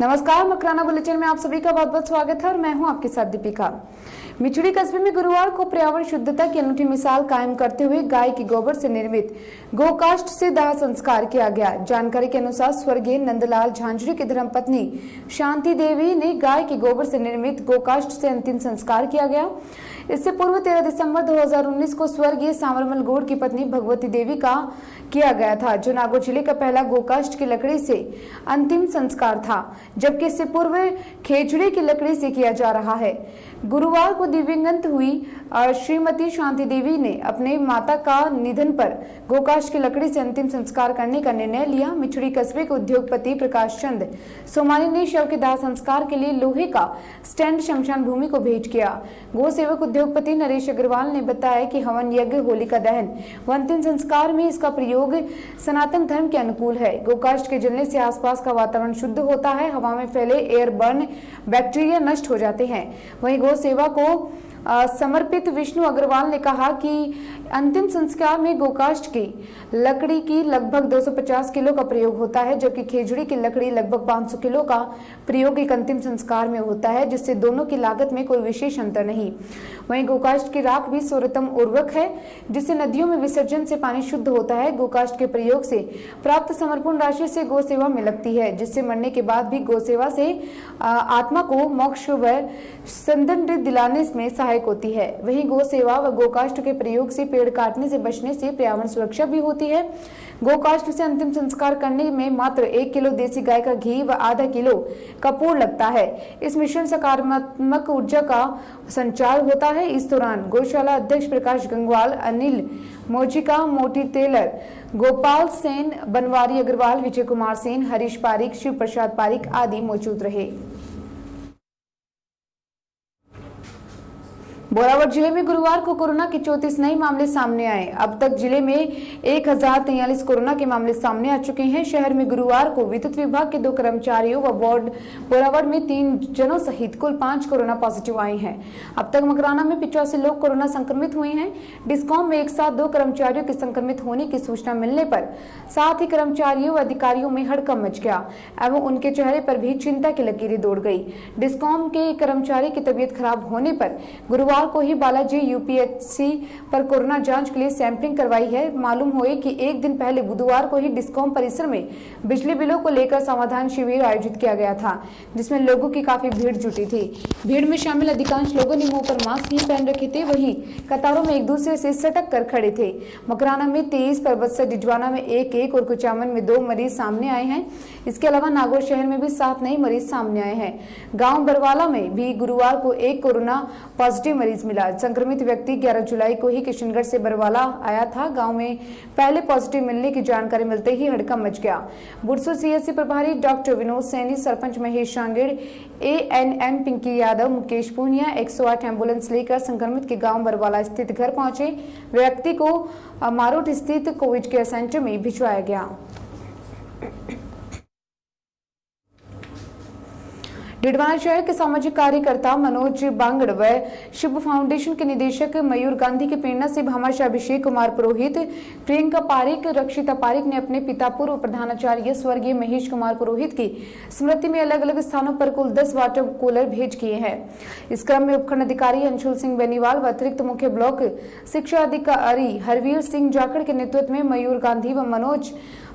नमस्कार, मकराना बुलेटिन में आप सभी का बहुत बहुत स्वागत है और मैं हूं आपके साथ दीपिका। मिचड़ी कस्बे में गुरुवार को पर्यावरण शुद्धता की अनूठी मिसाल कायम करते हुए गाय के गोबर से निर्मित गोकाष्ठ से दाह संस्कार किया गया। जानकारी के अनुसार स्वर्गीय नंदलाल झांझरी की धर्मपत्नी शांति देवी ने गाय के गोबर से निर्मित गोकाष्ठ से अंतिम संस्कार किया गया। इससे पूर्व 13 दिसंबर 2019 को स्वर्गीय सांवरमल गौड़ की पत्नी भगवती देवी का किया गया था, जो नागौर जिले का पहला गोकाष्ठ की लकड़ी से अंतिम संस्कार था, जबकि इससे पूर्व खेजड़ी की लकड़ी से किया जा रहा है। गुरुवार को दिवंगत हुई श्रीमती शांति देवी ने अपने माता का निधन पर गोकाष्ठ की लकड़ी से अंतिम संस्कार करने का निर्णय लिया। मिचड़ी कस्बे के उद्योगपति प्रकाश चंद सोमानी ने शव के दाह संस्कार के लिए लोहे का स्टैंड शमशान भूमि को भेंट किया। गौ सेवक उद्योगपति नरेश अग्रवाल ने बताया कि हवन यज्ञ, होलिका दहन व अंतिम संस्कार में इसका प्रयोग सनातन धर्म के अनुकूल है। गोकाष्ठ के जलने से आसपास का वातावरण शुद्ध होता है, हवा में फैले एयरबर्न बैक्टीरिया नष्ट हो जाते हैं। वहीं गौ सेवा को समर्पित विष्णु अग्रवाल ने कहा कि अंतिम संस्कार में गोकाष्ठ की लकड़ी की लगभग 250 किलो का प्रयोग होता है, जबकि खेजड़ी की लकड़ी लगभग 500 किलो का प्रयोग एक अंतिम संस्कार में होता है, जिससे दोनों की लागत में कोई विशेष अंतर नहीं। वहीं गोकाष्ठ की राख भी सर्वोत्तम उर्वरक है, जिससे नदियों में विसर्जन से पानी शुद्ध होता है। गोकाष्ठ के प्रयोग से प्राप्त समर्पण राशि से गौ सेवा में लगती है, जिससे मरने के बाद भी गौ सेवा से आत्मा को मोक्ष व संदंड दिलाने में सहायक होती है। वहीं गौ सेवा व गोकाष्ठ के प्रयोग से पेड़ काटने से बचने से पर्यावरण सुरक्षा भी होती है। गोकाष्ठ से अंतिम संस्कार करने में मात्र 1 किलो देसी गाय का घी व आधा किलो कपूर लगता है। इस मिश्रण सकारात्मक ऊर्जा का संचार होता है। इस दौरान गौशाला अध्यक्ष प्रकाश गंगवाल, अनिल मोजिका, मोटी टेलर, गोपाल सेन, बनवारी अग्रवाल, विजय कुमार सेन, हरीश पारिक, शिव प्रसाद पारिक आदि मौजूद रहे। बोरावट जिले में गुरुवार को कोरोना के 34 नए मामले सामने आए। अब तक जिले में 1043 कोरोना के मामले सामने आ चुके हैं। शहर में गुरुवार को विद्युत विभाग के 2 कर्मचारियों व वार्ड बोरावट में 3 जनों सहित कुल 5 कोरोना पॉजिटिव आए हैं। अब तक मकराना में 85 लोग कोरोना संक्रमित हुए हैं। डिस्कॉम में एक साथ 2 कर्मचारियों के संक्रमित होने की सूचना मिलने पर साथ ही कर्मचारियों व अधिकारियों में हड़कंप मच गया एवं उनके चेहरे पर भी चिंता की लकीरें दौड़ गई। डिस्कॉम के कर्मचारी की तबीयत खराब होने पर गुरुवार को ही बालाजी यूपीएचसी पर कोरोना जांच के लिए सैंपलिंग करवाई है। मालूम हुए कि एक दिन पहले बुधवार को ही डिस्कॉम परिसर में बिजली बिलों को लेकर समाधान शिविर आयोजित किया गया था, जिसमें लोगों की काफी भीड़ जुटी थी। भीड़ में शामिल अधिकांश लोगों ने मुंह पर मास्क नहीं पहन रखे थे, वहीं कतारों में एक दूसरे से सटक कर खड़े थे। मकराना में 23, परबतसर डिडवाना में 1 और कुचामन में 2 मरीज सामने आए हैं। इसके अलावा नागौर शहर में भी 7 नए मरीज सामने आए हैं। गाँव बरवाला में भी गुरुवार को 1 कोरोना पॉजिटिव मरीज मिला। संक्रमित व्यक्ति 11 जुलाई को ही किशनगढ़ से बरवाला आया था। गांव में पहले पॉजिटिव मिलने की जानकारी मिलते ही हड़कंप मच गया। बुरसू सीएससी प्रभारी doctor Vinod Saini, sarpanch Mahesh Shanged, ANM Pinky Yadav, Mukesh Punia 108 ambulance लेकर संक्रमित के गांव बरवाला स्थित घर पहुंचे। व्यक्ति को मारोट स्थित कोविड केयर सेंटर में भिजवाया गया। डिडवाना शहर के सामाजिक कार्यकर्ता मनोज बांगड़ व शुभ फाउंडेशन के निदेशक मयूर गांधी की प्रेरणा से भामाशाह अभिषेक कुमार पुरोहित, प्रियंका पारिक, रक्षिता पारिक ने अपने पिता पूर्व प्रधानाचार्य स्वर्गीय महेश कुमार पुरोहित की स्मृति में अलग अलग स्थानों पर कुल 10 वाटर कूलर भेंट किए हैं। इस क्रम में उपखंड अधिकारी अंशुल सिंह बेनीवाल व अतिरिक्त मुख्य ब्लॉक शिक्षा अधिकारी हरवीर सिंह जाखड़ के नेतृत्व में मयूर गांधी व मनोज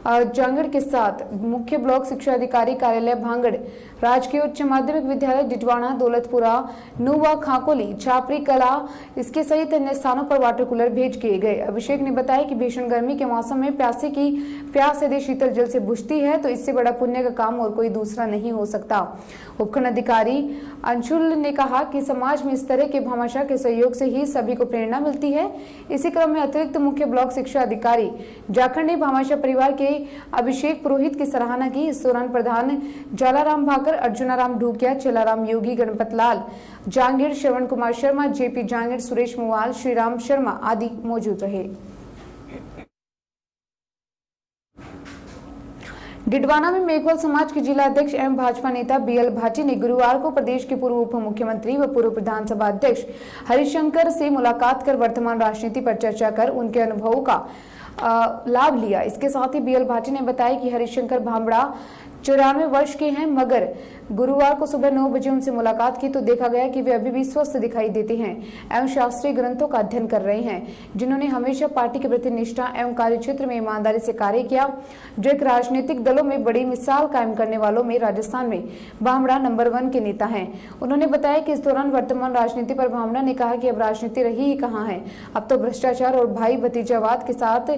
जांगड़ के साथ मुख्य ब्लॉक शिक्षा अधिकारी कार्यालय भांगड़, राजकीय उच्च माध्यमिक विद्यालय डिडवाना, दौलतपुरा, नुवा, खाकोली, छापरी कला, इसके सहित अन्य स्थानों पर वाटर कूलर भेज किए गए। अभिषेक ने बताया कि भीषण गर्मी के मौसम में प्यासे की प्यास यदि शीतल जल से बुझती है तो इससे बड़ा पुण्य का काम और कोई दूसरा नहीं हो सकता। उपखंड अधिकारी अंशुल ने कहा कि समाज में इस तरह के भामाशाह के सहयोग से ही सभी को प्रेरणा मिलती है। इसी क्रम में अतिरिक्त मुख्य ब्लॉक शिक्षा अधिकारी जाखड़ ने भामाशाह परिवार के अभिषेक पुरोहित की सराहना की। इस दौरान प्रधान जालाराम भाकर, अर्जुनाराम ढूकिया, चेलाराम योगी, गणपत लाल जांगीर, श्रवण कुमार शर्मा, जेपी जांगीर, सुरेश मुवाल, श्रीराम शर्मा आदि मौजूद रहे। डिडवाना में मेघवाल समाज के जिला अध्यक्ष एवं भाजपा नेता बीएल भाटी ने गुरुवार को प्रदेश के पूर्व उप मुख्यमंत्री व पूर्व विधानसभा अध्यक्ष हरिशंकर से मुलाकात कर वर्तमान राजनीति पर चर्चा कर उनके अनुभवों का लाभ लिया। इसके साथ ही बीएल भाटी ने बताया कि हरिशंकर भामड़ा 94 वर्ष के हैं, मगर गुरुवार को सुबह 9 बजे उनसे मुलाकात की तो देखा गया कि वे अभी भी स्वस्थ दिखाई देते हैं एवं शास्त्रीय ग्रंथों का अध्ययन कर रहे हैं, जिन्होंने हमेशा पार्टी के प्रति निष्ठा एवं कार्यक्षेत्र में ईमानदारी से कार्य किया, जो एक राजनीतिक दलों में बड़ी मिसाल कायम करने वालों में राजस्थान में भामड़ा नंबर 1 के नेता हैं। उन्होंने बताया कि इस दौरान वर्तमान राजनीति पर भामड़ा ने कहा कि अब राजनीति रही ही कहाँ है, अब तो भ्रष्टाचार और भाई भतीजावाद के साथ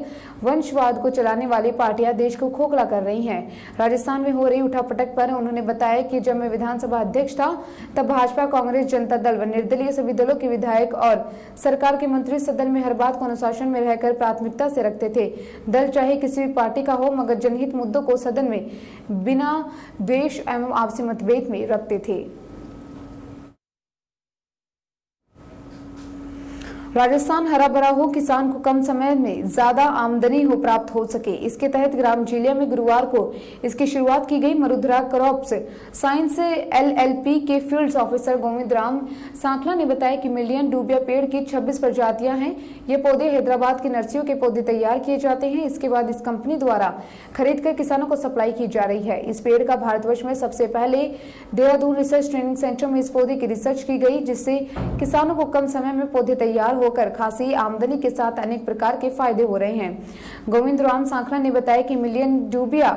वंशवाद को चलाने वाली पार्टियां देश को खोखला कर रही हैं। राजस्थान में हो रही उठापटक पर उन्होंने बताया कि जब मैं विधानसभा अध्यक्ष था तब भाजपा, कांग्रेस, जनता दल व निर्दलीय सभी दलों के विधायक और सरकार के मंत्री सदन में हर बात को अनुशासन में रहकर प्राथमिकता से रखते थे। दल चाहे किसी भी पार्टी का हो, मगर जनहित मुद्दों को सदन में बिना द्वेष एवं आपसी मतभेद में रखते थे। राजस्थान हरा भरा हो, किसान को कम समय में ज्यादा आमदनी हो प्राप्त हो सके, इसके तहत ग्राम झीलिया में गुरुवार को इसकी शुरुआत की गई। मरुधरा क्रॉप्स साइंस LLP के फील्ड ऑफिसर गोविंद राम सांखला ने बताया कि मिलियन डूबिया पेड़ की 26 प्रजातियां हैं। ये पौधे हैदराबाद की नर्सरियों के पौधे तैयार किए जाते हैं। इसके बाद इस कंपनी द्वारा खरीद कर किसानों को सप्लाई की जा रही है। इस पेड़ का भारतवर्ष में सबसे पहले देहरादून रिसर्च ट्रेनिंग सेंटर में इस पौधे की रिसर्च की गई, जिससे किसानों को कम समय में पौधे तैयार होकर खासी आमदनी के साथ अनेक प्रकार के फायदे हो रहे हैं। गोविंद राम सांखला ने बताया कि मिलियन डूबिया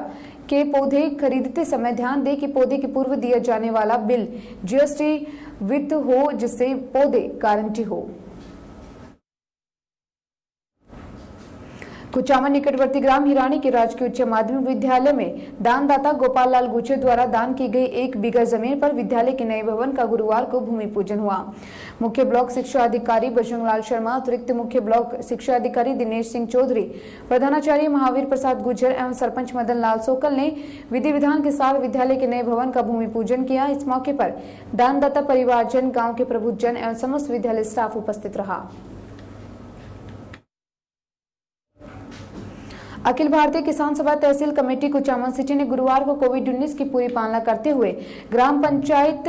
के पौधे खरीदते समय ध्यान दें कि पौधे की पूर्व दिया जाने वाला बिल GST वित्त हो, जिससे पौधे गारंटी हो। कुचामन निकटवर्ती ग्राम हिरानी के राजकीय उच्च माध्यमिक विद्यालय में दानदाता गोपाल लाल गुचे द्वारा दान की गई 1 बीघा जमीन पर विद्यालय के नए भवन का गुरुवार को भूमि पूजन हुआ। मुख्य ब्लॉक शिक्षा अधिकारी बजरंग लाल शर्मा, अतिरिक्त मुख्य ब्लॉक शिक्षा अधिकारी दिनेश सिंह चौधरी, प्रधानाचार्य महावीर प्रसाद गुर्जर एवं सरपंच मदन लाल सोकल ने विधि विधान के साथ विद्यालय के नए भवन का भूमि पूजन किया। इस मौके पर दानदाता परिवारजन, गाँव के प्रबुद्धजन एवं समस्त विद्यालय स्टाफ उपस्थित रहा। अखिल भारतीय किसान सभा तहसील कमेटी कुचामन सिटी ने गुरुवार को कोविड-19 की पूरी पालना करते हुए ग्राम पंचायत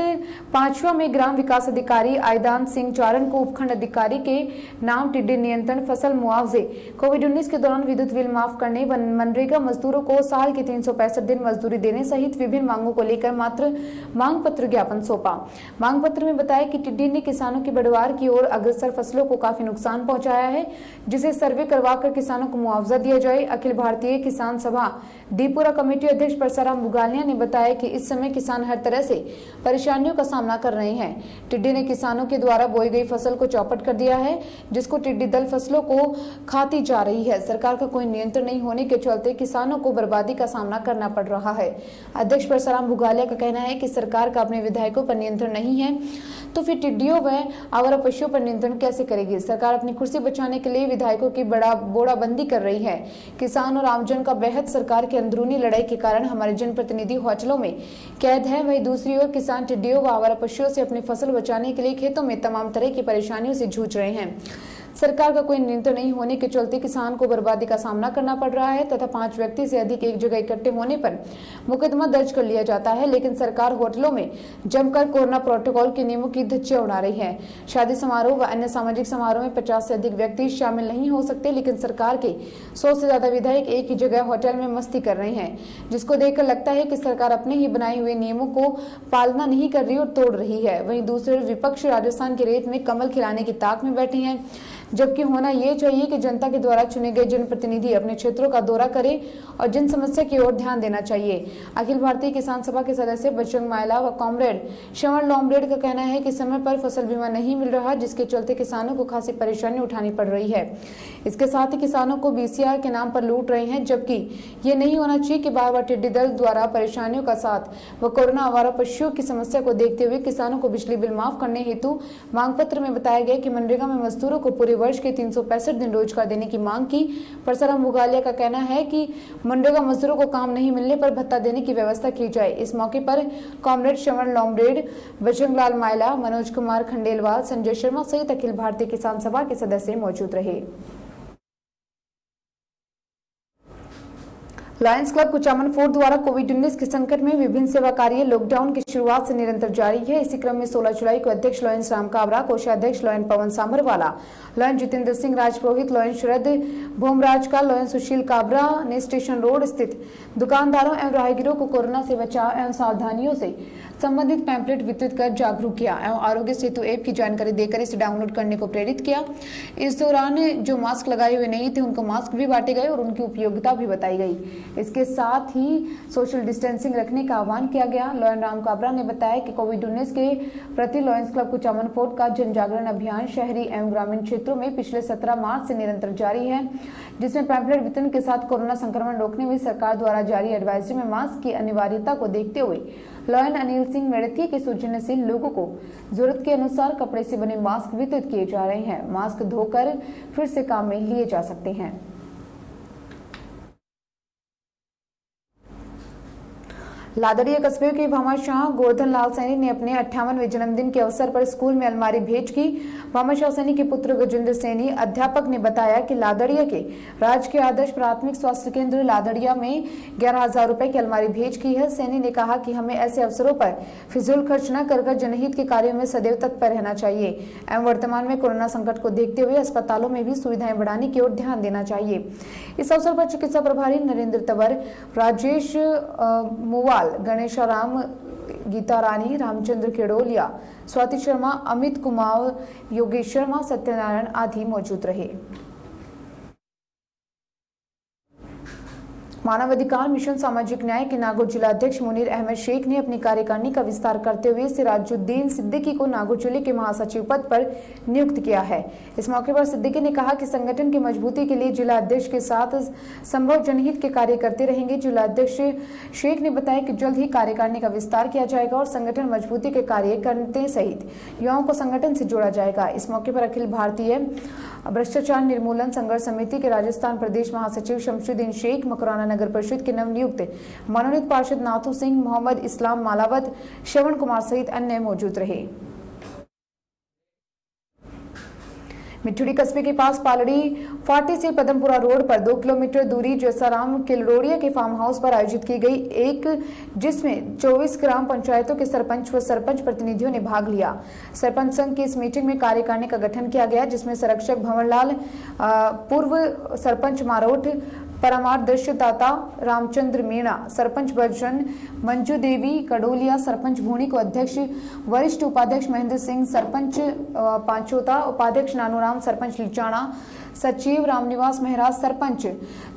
5वां में ग्राम विकास अधिकारी आयदान सिंह चारण को उपखंड अधिकारी के नाम टिड्डी नियंत्रण, फसल मुआवजे, कोविड-19 के दौरान विद्युत बिल माफ करने, मनरेगा मजदूरों को साल के 365 दिन मजदूरी देने सहित विभिन्न मांगों को लेकर मात्र मांग पत्र ज्ञापन सौंपा। मांग पत्र में बताया कि टिड्डी ने किसानों की बढ़वार की ओर अग्रसर, फसलों को काफी नुकसान पहुंचाया है, जिसे सर्वे करवाकर किसानों को मुआवजा दिया जाए। अखिल भारतीय किसान सभा दीपुरा कमेटी अध्यक्ष परसाराम बुगालिया ने बताया कि इस समय किसान हर तरह से परेशानियों का सामना कर रहे हैं। टिड्डी ने किसानों के द्वारा बोई गई फसल को चौपट कर दिया है, जिसको टिड्डी दल फसलों को खाती जा रही है। सरकार का कोई नियंत्रण नहीं होने के चलते किसानों को बर्बादी का सामना करना पड़ रहा है। अध्यक्ष परसाराम बुगालिया का कहना है कि सरकार का अपने विधायकों पर नियंत्रण नहीं है, तो फिर टिड्डियों व आवारा पशुओं पर नियंत्रण कैसे करेगी। सरकार अपनी कुर्सी बचाने के लिए विधायकों की बोड़ाबंदी कर रही है। किसान और आमजन का बेहद सरकार की अंदरूनी लड़ाई के कारण हमारे जनप्रतिनिधि होटलों में कैद है। वहीं दूसरी ओर किसान टिड्डियों व आवारा पशुओं से अपनी फसल बचाने के लिए खेतों में तमाम तरह की परेशानियों से जूझ रहे हैं। सरकार का कोई नियंत्रण नहीं होने के चलते किसान को बर्बादी का सामना करना पड़ रहा है तथा 5 व्यक्ति से अधिक एक जगह इकट्ठे होने पर मुकदमा दर्ज कर लिया जाता है। लेकिन सरकार होटलों में जमकर कोरोना प्रोटोकॉल के नियमों की धज्जियां उड़ा रही है। शादी समारोह व अन्य सामाजिक समारोह में 50 से अधिक व्यक्ति शामिल नहीं हो सकते, लेकिन सरकार के 100 से ज्यादा विधायक एक ही जगह होटल में मस्ती कर रहे हैं, जिसको देखकर लगता है कि सरकार अपने ही बनाए हुए नियमों को पालना नहीं कर रही और तोड़ रही है। वहीं दूसरे विपक्ष राजस्थान के रेत में कमल खिलाने की ताक में बैठे हैं, जबकि होना ये चाहिए कि जनता के द्वारा चुने गए जनप्रतिनिधि अपने क्षेत्रों का दौरा करें और जन समस्या की ओर ध्यान देना चाहिए। अखिल भारतीय किसान सभा के सदस्य बजरंग मायला व कॉमरेड श्रवण लोमरेड का कहना है कि समय पर फसल बीमा नहीं मिल रहा, जिसके चलते किसानों को खासी परेशानी उठानी पड़ रही है। इसके साथ ही किसानों को BCR के नाम पर लूट रहे हैं, जबकि ये नहीं होना चाहिए कि बार बार टिड्डी दल द्वारा परेशानियों का साथ व कोरोना आवारा पशुओं की समस्या को देखते हुए किसानों को बिजली बिल माफ करने हेतु मांग पत्र में बताया गया कि मनरेगा में मजदूरों को पूरे वर्ष के 365 दिन रोजगार देने की मांग की। परसाराम बुगालिया का कहना है कि मनरेगा मजदूरों को काम नहीं मिलने पर भत्ता देने की व्यवस्था की जाए। इस मौके पर कॉमरेड श्रवण लोमरेड, बजरंग लाल मायला, मनोज कुमार खंडेलवाल, संजय शर्मा सहित अखिल भारतीय किसान सभा के सदस्य मौजूद रहे। लायंस क्लब कुचामन फोर्ट द्वारा कोविड-19 के संकट में विभिन्न सेवा कार्य लॉकडाउन की शुरुआत से निरंतर जारी है। इसी क्रम में 16 जुलाई को अध्यक्ष लॉयंस राम काबरा, कोषाध्यक्ष लॉयन पवन सांभरवाला, लॉयन जितेंद्र सिंह राजपुरोहित, लॉयन शरद भोमराज का, लॉयन सुशील काबरा ने स्टेशन रोड स्थित दुकानदारों एवं राहगीरों को कोरोना से बचाव एवं सावधानियों से संबंधित पैम्पलेट वितरित कर जागरूक किया एवं आरोग्य सेतु ऐप की जानकारी देकर इसे डाउनलोड करने को प्रेरित किया। इस दौरान जो मास्क लगाए हुए नहीं थे उनको मास्क भी बांटे गए और उनकी उपयोगिता भी बताई गई। इसके साथ ही सोशल डिस्टेंसिंग रखने का आह्वान किया गया। लॉयन राम काबरा ने बताया कि कोविड-19 के प्रति लॉयंस क्लब कुचामन फोर्ट का जन जागरण अभियान शहरी एवं ग्रामीण क्षेत्रों में पिछले 17 मार्च से निरंतर जारी है, जिसमें पैम्पलेट वितरण के साथ कोरोना संक्रमण रोकने में सरकार द्वारा जारी एडवाइजरी में मास्क की अनिवार्यता को देखते हुए लॉयन अनिल सिंह मेड़ती के सौजन्य से लोगों को जरूरत के अनुसार कपड़े से बने मास्क वितरित किए जा रहे हैं। मास्क धोकर फिर से काम में लिए जा सकते हैं। लादड़िया कस्बे के भामाशाह गोवर्धन लाल सैनी ने अपने 58वें जन्मदिन के अवसर पर स्कूल में अलमारी भेंट की। भामाशाह सैनी के पुत्र गजेंद्र सैनी अध्यापक ने बताया कि लादड़िया के राजकीय आदर्श प्राथमिक स्वास्थ्य केंद्र लादड़िया में 11,000 रुपए की अलमारी भेंट की है। सैनी ने कहा कि हमें ऐसे अवसरों पर फिजूल खर्च न कर जनहित के कार्यों में सदैव तत्पर रहना चाहिए एवं वर्तमान में कोरोना संकट को देखते हुए अस्पतालों में भी सुविधाएं बढ़ाने की ओर ध्यान देना चाहिए। इस अवसर पर चिकित्सा प्रभारी नरेंद्र तंवर, राजेश मुवाल, गणेशाराम, गीता रानी, रामचंद्र केड़ोलिया, स्वाति शर्मा, अमित कुमार, योगेश शर्मा, सत्यनारायण आदि मौजूद रहे। मानव अधिकार मिशन सामाजिक न्याय के नागौर जिला अध्यक्ष मुनीर अहमद शेख ने अपनी कार्यकारिणी का विस्तार करते हुए सिराजुद्दीन सिद्दीकी को नागौर जिले के महासचिव पद पर नियुक्त किया है। इस मौके पर सिद्दीकी ने कहा कि संगठन की मजबूती के लिए जिला अध्यक्ष के साथ संभव जनहित के कार्य करते रहेंगे। जिला अध्यक्ष शेख ने बताया कि जल्द ही कार्यकारिणी का विस्तार किया जाएगा और संगठन मजबूती के कार्य करने सहित युवाओं को संगठन से जोड़ा जाएगा। इस मौके पर अखिल भारतीय भ्रष्टाचार निर्मूलन संघर्ष समिति के राजस्थान प्रदेश महासचिव शमशुद्दीन शेख, मकराना नगर परिषद के नवनियुक्त मनोनीत पार्षद नाथू सिंह, मोहम्मद इस्लाम मालावत, श्रवण कुमार सहित अन्य मौजूद रहे। मिठुड़ी कस्बे के पास पालड़ी फाटे से पदमपुरा रोड पर 2 किलोमीटर दूरी जैसाराम किलरोड़िया के फार्म हाउस पर आयोजित की गई एक जिसमें 24 ग्राम पंचायतों के सरपंच व सरपंच प्रतिनिधियों ने भाग लिया। सरपंच संघ की इस मीटिंग में कार्यकारिणी का गठन किया गया, जिसमें संरक्षक भंवरलाल, पूर्व सरपंच मारोट, परामर्शदाता रामचंद्र मीणा, सरपंच बर्जन, मंजू देवी कड़ोलिया, सरपंच भूणी को अध्यक्ष, वरिष्ठ उपाध्यक्ष महेंद्र सिंह, सरपंच पांचोता, उपाध्यक्ष नानूराम, सरपंच लिचाणा, सचिव रामनिवास मेहरा, सरपंच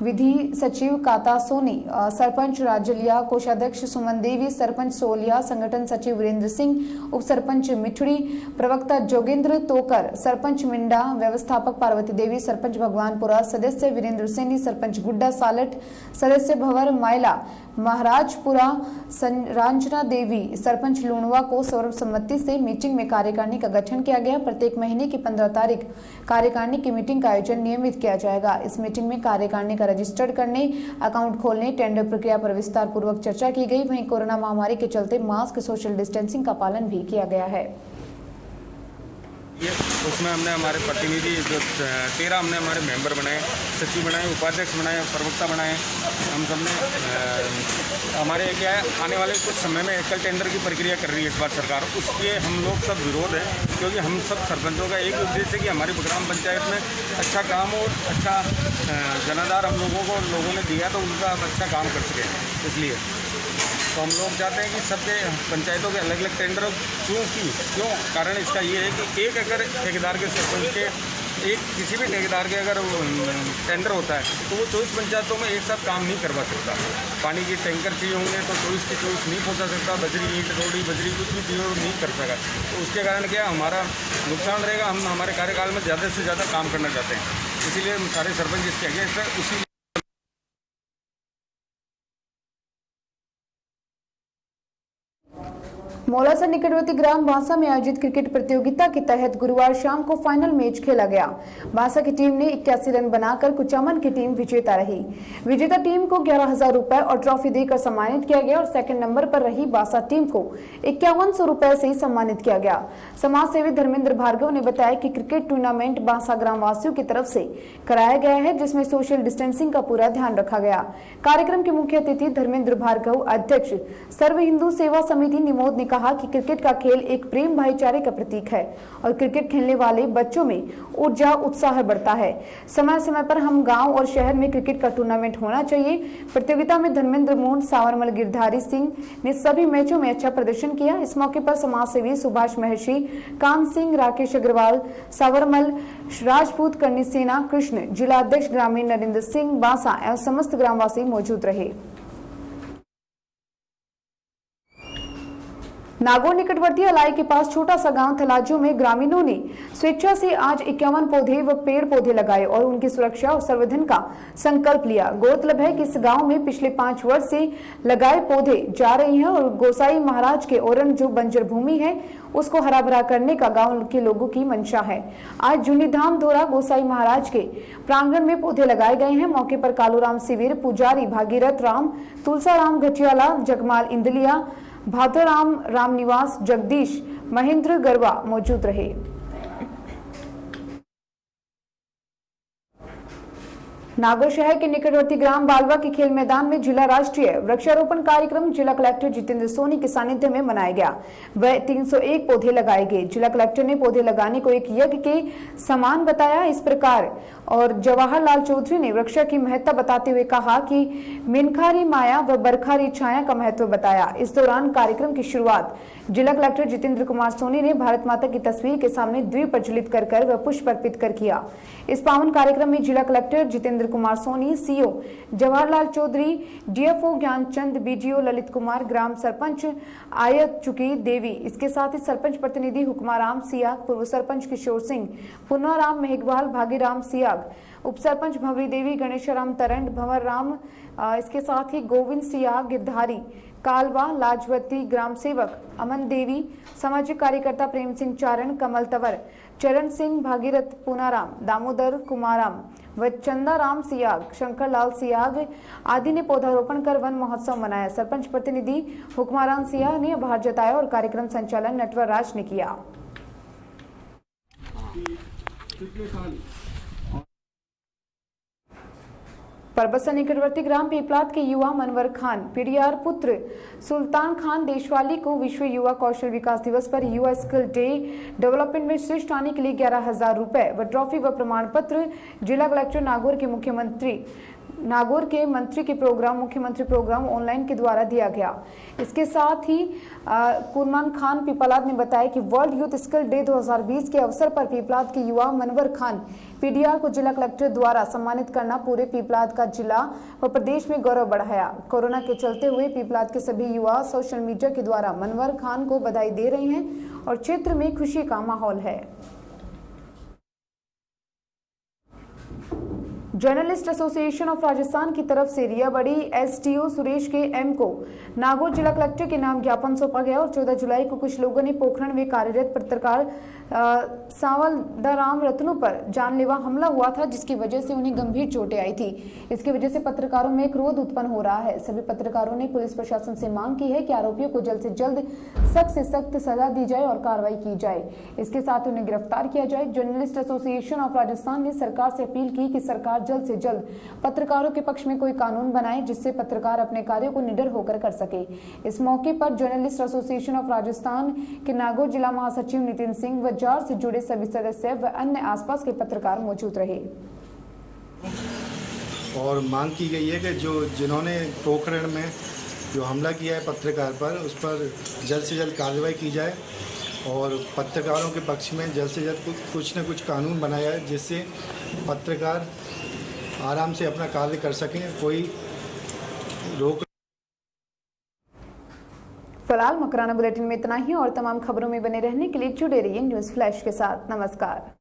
विधि सचिव काता सोनी, सरपंच राजलिया, कोषाध्यक्ष सुमन देवी, सरपंच सोलिया, संगठन सचिव वीरेंद्र सिंह, उप सरपंच मिठुड़ी, प्रवक्ता जोगेंद्र तोकर, सरपंच मिंडा, व्यवस्थापक पार्वती देवी, सरपंच भगवानपुरा, सदस्य वीरेंद्र सैनी, सरपंच गुड्डा सालट, सदस्य भंवर मायला, महाराजपुरा, रांजना देवी, सरपंच लूणवा को सर्वसम्मति से मीटिंग में कार्यकारिणी का गठन किया गया। प्रत्येक महीने की 15 तारीख कार्यकारिणी की मीटिंग का आयोजन नियमित किया जाएगा। इस मीटिंग में कार्यकारिणी का रजिस्टर्ड करने, अकाउंट खोलने, टेंडर प्रक्रिया पर विस्तार पूर्वक चर्चा की गई। वहीं कोरोना महामारी के चलते मास्क, सोशल डिस्टेंसिंग का पालन भी किया गया है। उसमें हमने हमारे प्रतिनिधि जो 13 हमने हमारे मेंबर बनाए, सचिव बनाए, उपाध्यक्ष बनाए, प्रवक्ता बनाए। हम सबने हमारे क्या है आने वाले कुछ समय में एकल टेंडर की प्रक्रिया कर रही है इस बार सरकार, उसके हम लोग सब विरोध है, क्योंकि हम सब सरपंचों का एक उद्देश्य है कि हमारी ग्राम पंचायत में अच्छा काम हो, अच्छा जनाधार हम लोगों ने दिया तो उनका अच्छा काम कर सके। इसलिए तो हम लोग चाहते हैं कि सबके पंचायतों के अलग अलग टेंडर क्यों कारण इसका ये है कि एक अगर ठेकेदार के सरपंच के एक किसी भी ठेकेदार के अगर टेंडर होता है तो वो 24 पंचायतों में एक साथ काम नहीं करवा सकता। पानी की टैंकर चाहिए होंगे तो 24 के 24 नहीं पहुंचा सकता, बजरी ईंट रोड़ी बजरी कुछ भी चाहिए नहीं कर सका। तो उसके कारण क्या हमारा नुकसान रहेगा। हम हमारे कार्यकाल में ज़्यादा से ज़्यादा काम करना चाहते हैं, इसीलिए हम सारे सरपंच इसके अगेंस्ट है। उसी मौलासा निकटवर्ती ग्राम बांसा में आयोजित क्रिकेट प्रतियोगिता के तहत गुरुवार शाम को फाइनल मैच खेला गया। बांसा की टीम ने 81 रन बनाकर कुचामन की टीम विजेता रही। विजेता टीम को 11,000 रुपए और ट्रॉफी देकर सम्मानित किया गया और सेकंड नंबर पर रही बांसा टीम को 5100 रुपए से सम्मानित किया गया। समाज सेवी धर्मेंद्र भार्गव ने बताया कि क्रिकेट टूर्नामेंट बांसा ग्राम वासियों की तरफ से कराया गया है, जिसमें सोशल डिस्टेंसिंग का पूरा ध्यान रखा गया। कार्यक्रम के मुख्य अतिथि धर्मेंद्र भार्गव, अध्यक्ष सर्व हिंदू सेवा समिति निमोद ने कहा कि क्रिकेट का खेल एक प्रेम भाईचारे का प्रतीक है और क्रिकेट खेलने वाले बच्चों में ऊर्जा उत्साह बढ़ता है। समय समय पर हम गांव और शहर में क्रिकेट का टूर्नामेंट होना चाहिए। प्रतियोगिता में धर्मेंद्र मून, सावरमल गिरधारी सिंह ने सभी मैचों में अच्छा प्रदर्शन किया। इस मौके पर समाज सेवी सुभाष महर्षि, कान सिंह, राकेश अग्रवाल, सावरमल, राजपूत, करनी सेना, कृष्ण, जिला अध्यक्ष ग्रामीण नरेंद्र सिंह बांसा एवं समस्त ग्रामवासी मौजूद रहे। नागौर निकटवर्ती अलाई के पास छोटा सा गांव थलाजू में ग्रामीणों ने स्वेच्छा से आज 51 पौधे व पेड़ पौधे लगाए और उनकी सुरक्षा और संवर्धन का संकल्प लिया। गौरतलब है कि इस गांव में पिछले 5 वर्ष से लगाए पौधे जा रही हैं और गोसाई महाराज के ओरन जो बंजर भूमि है उसको हरा भरा करने का गांव के लोगों की मंशा है। आज जूनीधाम धोरा गोसाई महाराज के प्रांगण में पौधे लगाए गए हैं। मौके पर कालूराम सिविर, पुजारी भागीरथ राम, तुलसा राम घटियाला, जगमाल इंदलिया, भादोराम रामनिवास, जगदीश, महेंद्र गरवा मौजूद रहे। नागौर शहर के निकटवर्ती ग्राम बालवा के खेल मैदान में जिला राष्ट्रीय वृक्षारोपण कार्यक्रम जिला कलेक्टर जितेंद्र सोनी के सानिध्य में मनाया गया। वह 301 पौधे लगाए गए। जिला कलेक्टर ने पौधे लगाने को एक यज्ञ के समान बताया। इस प्रकार और जवाहरलाल चौधरी ने वृक्षा की महत्ता बताते हुए कहा कि मिनखारी माया व बरखारी छाया का महत्व बताया। इस दौरान कार्यक्रम की शुरुआत जिला कलेक्टर जितेंद्र कुमार सोनी ने भारत माता की तस्वीर के सामने द्वीप प्रज्वलित कर व पुष्प अर्पित कर किया। इस पावन कार्यक्रम में जिला collector Jitendra Kumar Soni, CO Jawaharlal Chaudhary, DFO Gyanchand, BDO Lalit Kumar, ग्राम सरपंच आयत चुकी देवी, इसके साथ ही सरपंच प्रतिनिधि हुक्माराम सियाग, पूर्व सरपंच किशोर सिंह, पुन्नाराम मेहगवाल, भागीराम सियाग, उप सरपंच भवरी देवी, गणेशराम तरंड, भंवर राम, इसके साथ ही गोविंद सियाग, गिरधारी कालवा, लाजवती, ग्राम सेवक अमन देवी, सामाजिक कार्यकर्ता प्रेम सिंह चारण, कमल तंवर, चरण सिंह, भागीरथ पूनाराम, दामोदर कुमाराम व चंदाराम सियाग, शंकर लाल सियाग आदि ने पौधारोपण कर वन महोत्सव मनाया। सरपंच प्रतिनिधि हुक्माराम सियाग ने आभार जताया और कार्यक्रम संचालन नटवर राज ने किया। परबत्सा निकटवर्ती ग्राम पीपलाद के युवा मनवर खान, पीडीआर पुत्र सुल्तान खान देशवाली को विश्व युवा कौशल विकास दिवस पर युवा स्किल डे डेवलपमेंट में श्रेष्ठ आने के लिए 11,000 रुपए व ट्रॉफी व प्रमाण पत्र जिला कलेक्टर नागौर के मंत्री के प्रोग्राम मुख्यमंत्री प्रोग्राम ऑनलाइन के द्वारा दिया गया। इसके साथ ही कुरमान खान पीपलाद ने बताया कि वर्ल्ड यूथ स्किल डे 2020 के अवसर पर पीपलाद के युवा मनवर खान पीडीआर को जिला कलेक्टर द्वारा सम्मानित करना पूरे पीपलाद का जिला व प्रदेश में गौरव बढ़ाया। कोरोना के चलते हुए पीपलाद के सभी युवा सोशल मीडिया के द्वारा मनवर खान को बधाई दे रहे हैं और क्षेत्र में खुशी का माहौल है। जर्नलिस्ट एसोसिएशन ऑफ राजस्थान की तरफ से रिया बड़ी एसडीओ सुरेश के एम को नागौर जिला कलेक्टर के नाम ज्ञापन सौंपा गया और 14 जुलाई को कुछ लोगों ने पोखरण में कार्यरत पत्रकार सावलदाराम रत्नू पर जानलेवा हमला हुआ था, जिसकी वजह से उन्हें गंभीर चोटें आई थी। इसकी वजह से पत्रकारों में क्रोध उत्पन्न हो रहा है। सभी पत्रकारों ने पुलिस प्रशासन से मांग की है कि आरोपियों को जल्द से जल्द सख्त से सख्त सजा दी जाए और कार्रवाई की जाए। इसके साथ उन्हें गिरफ्तार किया जाए। जर्नलिस्ट एसोसिएशन ऑफ राजस्थान ने सरकार से अपील की कि सरकार जल्द से जल्द पत्रकारों के पक्ष में कोई कानून बनाए जिससे पत्रकार अपने कार्यों को निडर होकर कर सके। इस मौके पर जर्नलिस्ट एसोसिएशन ऑफ राजस्थान के नागौर जिला महासचिव नितिन सिंह व जार से जुड़े सभी सदस्य व अन्य आसपास के पत्रकार मौजूद रहे। और मांग की गई है कि जिन्होंने पोखरण में जो हमला किया है पत्रकार पर, उस पर जल्द से जल्द कार्रवाई की जाए और पत्रकारों के पक्ष में जल्द से जल्द कुछ न कुछ कानून बनाया है जिससे पत्रकार आराम से अपना कार्य कर सकें, कोई रोक। फिलहाल मकराना बुलेटिन में इतना ही और तमाम खबरों में बने रहने के लिए जुड़े रहिए न्यूज़ फ्लैश के साथ। नमस्कार।